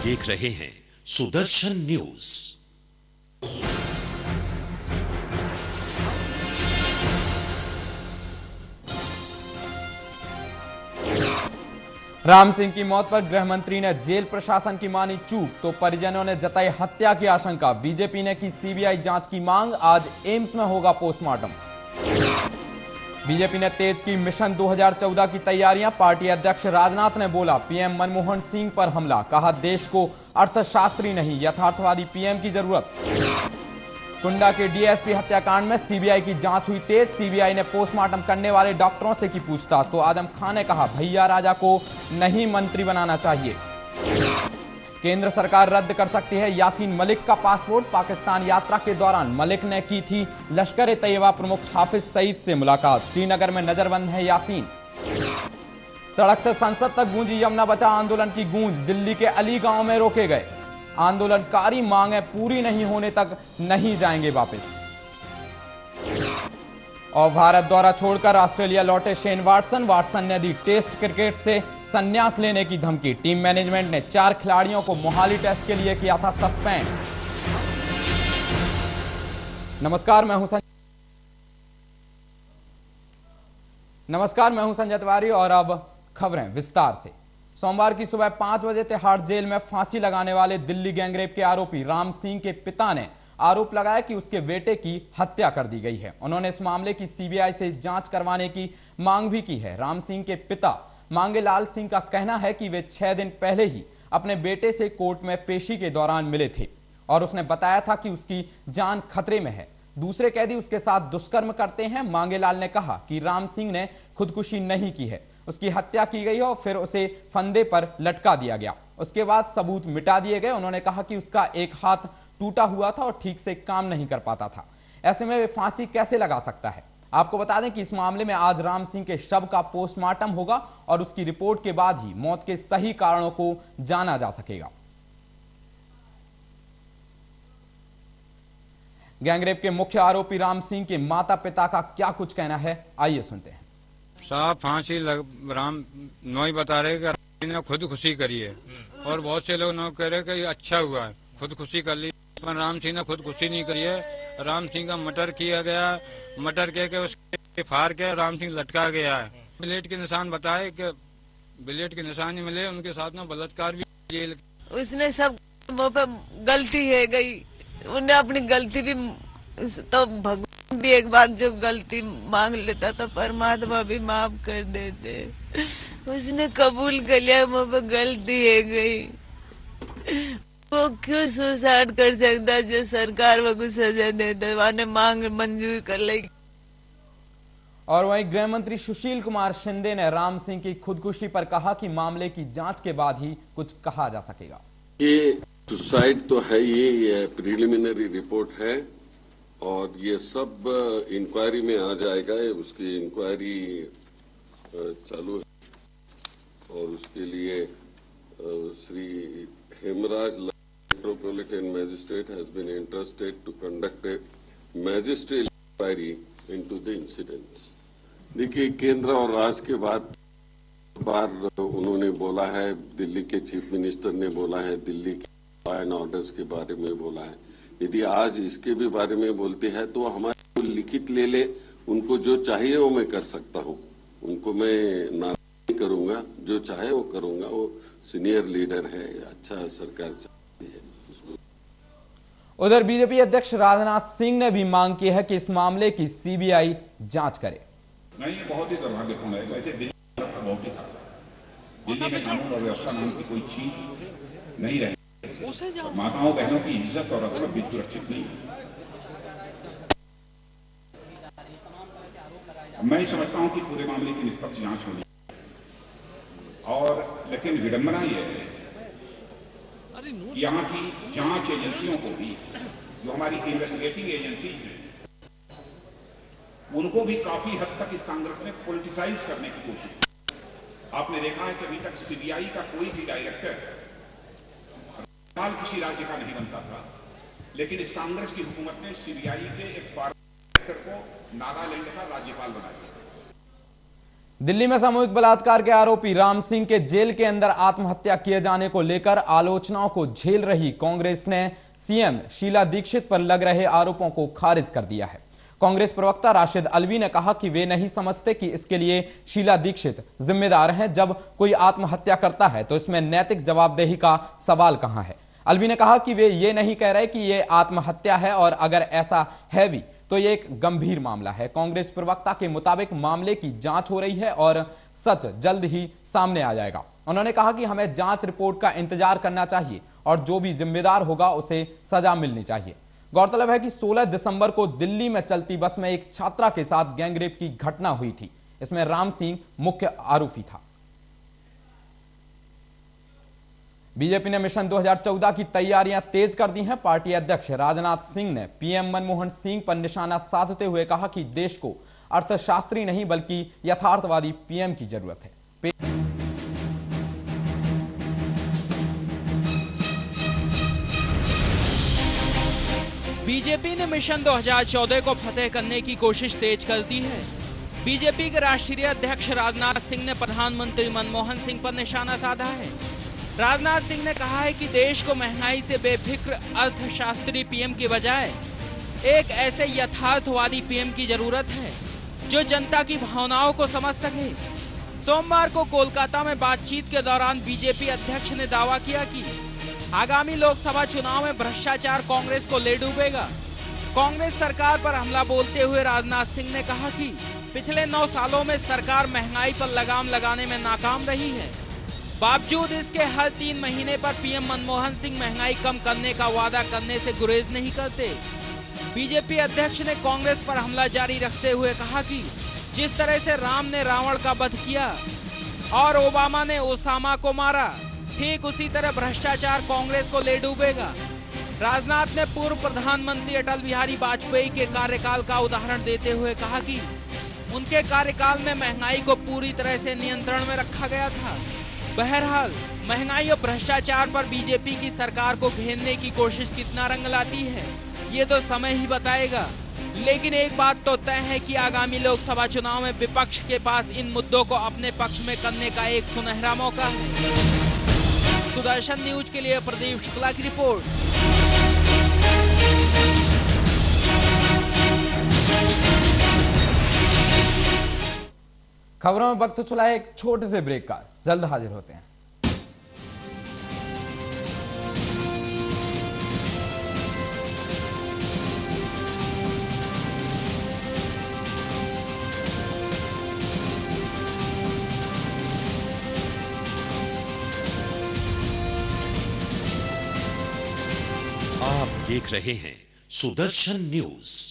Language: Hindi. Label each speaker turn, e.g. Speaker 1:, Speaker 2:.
Speaker 1: देख रहे हैं सुदर्शन न्यूज।
Speaker 2: राम सिंह की मौत पर गृह मंत्री ने जेल प्रशासन की मानी चूक तो परिजनों ने जताई हत्या की आशंका। बीजेपी ने की सीबीआई जांच की मांग, आज एम्स में होगा पोस्टमार्टम। बीजेपी ने तेज की मिशन 2014 की तैयारियां। पार्टी अध्यक्ष राजनाथ ने बोला पीएम मनमोहन सिंह पर हमला, कहा देश को अर्थशास्त्री नहीं यथार्थवादी पीएम की जरूरत। कुंडा के डीएसपी हत्याकांड में सीबीआई की जांच हुई तेज। सीबीआई ने पोस्टमार्टम करने वाले डॉक्टरों से की पूछताछ तो आदम खान ने कहा भैया राजा को नहीं मंत्री बनाना चाहिए। केंद्र सरकार रद्द कर सकती है यासीन मलिक का पासपोर्ट। पाकिस्तान यात्रा के दौरान मलिक ने की थी लश्कर-ए-तैयबा प्रमुख हाफिज सईद से मुलाकात। श्रीनगर में नजरबंद है यासीन। सड़क से संसद तक गूंजी यमुना बचाओ आंदोलन की गूंज। दिल्ली के अली गांव में रोके गए आंदोलनकारी, मांगें पूरी नहीं होने तक नहीं जाएंगे वापस। और भारत दौरा छोड़कर ऑस्ट्रेलिया लौटे शेन वाटसन ने दी टेस्ट क्रिकेट से संन्यास लेने की धमकी। टीम मैनेजमेंट ने 4 खिलाड़ियों को मोहाली टेस्ट के लिए किया था सस्पेंड। नमस्कार, मैं हूं संजय तिवारी और अब खबरें विस्तार से। सोमवार की सुबह 5 बजे तिहाड़ जेल में फांसी लगाने वाले दिल्ली गैंगरेप के आरोपी राम सिंह के पिता ने आरोप लगाया कि उसके बेटे की हत्या कर दी गई है। उन्होंने इस मामले की सीबीआई से जांच करवाने की मांग भी की है। राम सिंह के पिता मांगेलाल सिंह का कहना है कि वे 6 दिन पहले ही अपने बेटे से कोर्ट में पेशी के दौरान मिले थे और उसने बताया था कि उसकी जान खतरे में है। दूसरे कैदी उसके साथ दुष्कर्म करते हैं। मांगेलाल ने कहा कि राम सिंह ने खुदकुशी नहीं की है, उसकी हत्या की गई और फिर उसे फंदे पर लटका दिया गया। उसके बाद सबूत मिटा दिए गए। उन्होंने कहा कि उसका एक हाथ टूटा हुआ था और ठीक से काम नहीं कर पाता था। ऐसे में वे फांसी कैसे लगा सकता है। आपको बता दें कि इस मामले में आज राम सिंह के शव का पोस्टमार्टम होगा और उसकी रिपोर्ट के बाद ही मौत के सही कारणों को जाना जा सकेगा। गैंगरेप के मुख्य आरोपी राम सिंह के माता पिता का क्या कुछ कहना है, आइए सुनते हैं।
Speaker 3: साहब फांसी राम नोई बता रहे कि ने खुदकुशी करी है और बहुत से लोग कह रहे कि अच्छा हुआ है खुदकुशी कर ली, पर राम सिंह ने खुदकुशी नहीं करी है। राम सिंह का मर्डर किया गया, मर्डर के उसके फाड़ के राम सिंह लटका गया है। ब्लेड के निशान बताए कि ब्लेड के निशान ही मिले, उनके साथ में बलात्कार भी जेल।
Speaker 4: उसने सब गलती है गई, उन्हें अपनी गलती भी तो भगवान भी एक बार जो गलती मांग लेता तो परमात्मा भी माफ कर देते। उसने कबूल कर लिया मुझ पर गलती है गई। वो क्यों सुसाइड कर सकता जो सरकार वो कुछ सजा देता, वाने मांग मंजूर कर ले।
Speaker 2: और वहीं गृह मंत्री सुशील कुमार शिंदे ने राम सिंह की खुदकुशी पर कहा कि मामले की जांच के बाद ही कुछ कहा जा सकेगा।
Speaker 5: ये सुसाइड तो है, ये प्रिलिमिनरी रिपोर्ट है और ये सब इंक्वायरी में आ जाएगा। उसकी इंक्वायरी चालू है और उसके लिए Shri Hemraj metropolitan magistrate has been interested to conduct a magisterial inquiry into the incidents. देखिए, केंद्र और राज्य के बार उन्होंने बोला है, दिल्ली के चीफ मिनिस्टर ने बोला है, दिल्ली के लॉ एंड ऑर्डर्स के बारे में बोला है। यदि आज इसके भी बारे में बोलते हैं तो हमारे लिखित ले ले, उनको जो चाहिए वो मैं कर सकता हूँ, उनको मैं ना नहीं करूंगा, जो चाहे वो करूंगा। वो सीनियर लीडर है, अच्छा सरकार चाहती है।
Speaker 2: उधर बीजेपी अध्यक्ष राजनाथ सिंह ने भी मांग की है कि इस मामले की सीबीआई जांच करे।
Speaker 6: नहीं, ये बहुत ही दुर्भाग्यपूर्ण है। वैसे दिल्ली बहुत ही खराब है। दिल्ली में कानून और व्यवस्था नाम की कोई चीज नहीं रही। माताओं बहनों की इज्जत और अदब भी सुरक्षित नहीं। मैं समझता हूं कि पूरे मामले की निष्पक्ष जांच होनी और लेकिन विडंबना ये है कि यहाँ की जांच एजेंसियों को भी, जो हमारी इन्वेस्टिगेटिव एजेंसी है, उनको भी काफी हद तक इस कांग्रेस में पॉलिटिसाइज करने की कोशिश। आपने देखा है कि अभी तक सीबीआई का कोई भी डायरेक्टर किसी राज्य का नहीं बनता था, लेकिन इस कांग्रेस की हुकूमत ने सीबीआई के एक डायरेक्टर को नागालैंड का राज्यपाल बनाया।
Speaker 2: दिल्ली में सामूहिक बलात्कार के आरोपी राम सिंह के जेल के अंदर आत्महत्या किए जाने को लेकर आलोचनाओं को झेल रही कांग्रेस ने सीएम शीला दीक्षित पर लग रहे आरोपों को खारिज कर दिया है। कांग्रेस प्रवक्ता राशिद अलवी ने कहा कि वे नहीं समझते कि इसके लिए शीला दीक्षित जिम्मेदार हैं। जब कोई आत्महत्या करता है तो इसमें नैतिक जवाबदेही का सवाल कहां है। अलवी ने कहा कि वे ये नहीं कह रहे कि यह आत्महत्या है और अगर ऐसा है भी तो यह एक गंभीर मामला है। कांग्रेस प्रवक्ता के मुताबिक मामले की जांच हो रही है और सच जल्द ही सामने आ जाएगा। उन्होंने कहा कि हमें जांच रिपोर्ट का इंतजार करना चाहिए और जो भी जिम्मेदार होगा उसे सजा मिलनी चाहिए। गौरतलब है कि 16 दिसंबर को दिल्ली में चलती बस में एक छात्रा के साथ गैंगरेप की घटना हुई थी। इसमें राम सिंह मुख्य आरोपी था। बीजेपी ने मिशन 2014 की तैयारियां तेज कर दी हैं। पार्टी अध्यक्ष राजनाथ सिंह ने पीएम मनमोहन सिंह पर निशाना साधते हुए कहा कि देश को अर्थशास्त्री नहीं बल्कि यथार्थवादी पीएम की जरूरत है।
Speaker 7: बीजेपी ने मिशन 2014 को फतेह करने की कोशिश तेज कर दी है। बीजेपी के राष्ट्रीय अध्यक्ष राजनाथ सिंह ने प्रधानमंत्री मनमोहन सिंह पर निशाना साधा है। राजनाथ सिंह ने कहा है कि देश को महंगाई से बेफिक्र अर्थशास्त्री पीएम की बजाय एक ऐसे यथार्थवादी पीएम की जरूरत है जो जनता की भावनाओं को समझ सके। सोमवार को कोलकाता में बातचीत के दौरान बीजेपी अध्यक्ष ने दावा किया कि आगामी लोकसभा चुनाव में भ्रष्टाचार कांग्रेस को ले डूबेगा। कांग्रेस सरकार पर हमला बोलते हुए राजनाथ सिंह ने कहा कि पिछले 9 सालों में सरकार महंगाई पर लगाम लगाने में नाकाम रही है। बावजूद इसके हर 3 महीने पर पीएम मनमोहन सिंह महंगाई कम करने का वादा करने से गुरेज नहीं करते। बीजेपी अध्यक्ष ने कांग्रेस पर हमला जारी रखते हुए कहा कि जिस तरह से राम ने रावण का वध किया और ओबामा ने ओसामा को मारा, ठीक उसी तरह भ्रष्टाचार कांग्रेस को ले डूबेगा। राजनाथ ने पूर्व प्रधानमंत्री अटल बिहारी वाजपेयी के कार्यकाल का उदाहरण देते हुए कहा कि उनके कार्यकाल में महंगाई को पूरी तरह से नियंत्रण में रखा गया था। बहरहाल महंगाई और भ्रष्टाचार पर बीजेपी की सरकार को घेरने की कोशिश कितना रंग लाती है ये तो समय ही बताएगा। लेकिन एक बात तो तय है कि आगामी लोकसभा चुनाव में विपक्ष के पास इन मुद्दों को अपने पक्ष में करने का एक सुनहरा मौका है। सुदर्शन न्यूज के लिए प्रदीप शुक्ला की रिपोर्ट।
Speaker 2: खबरों में वक्त चला है एक छोटे से ब्रेक का। जल्द हाजिर होते हैं।
Speaker 1: आप देख रहे हैं सुदर्शन न्यूज।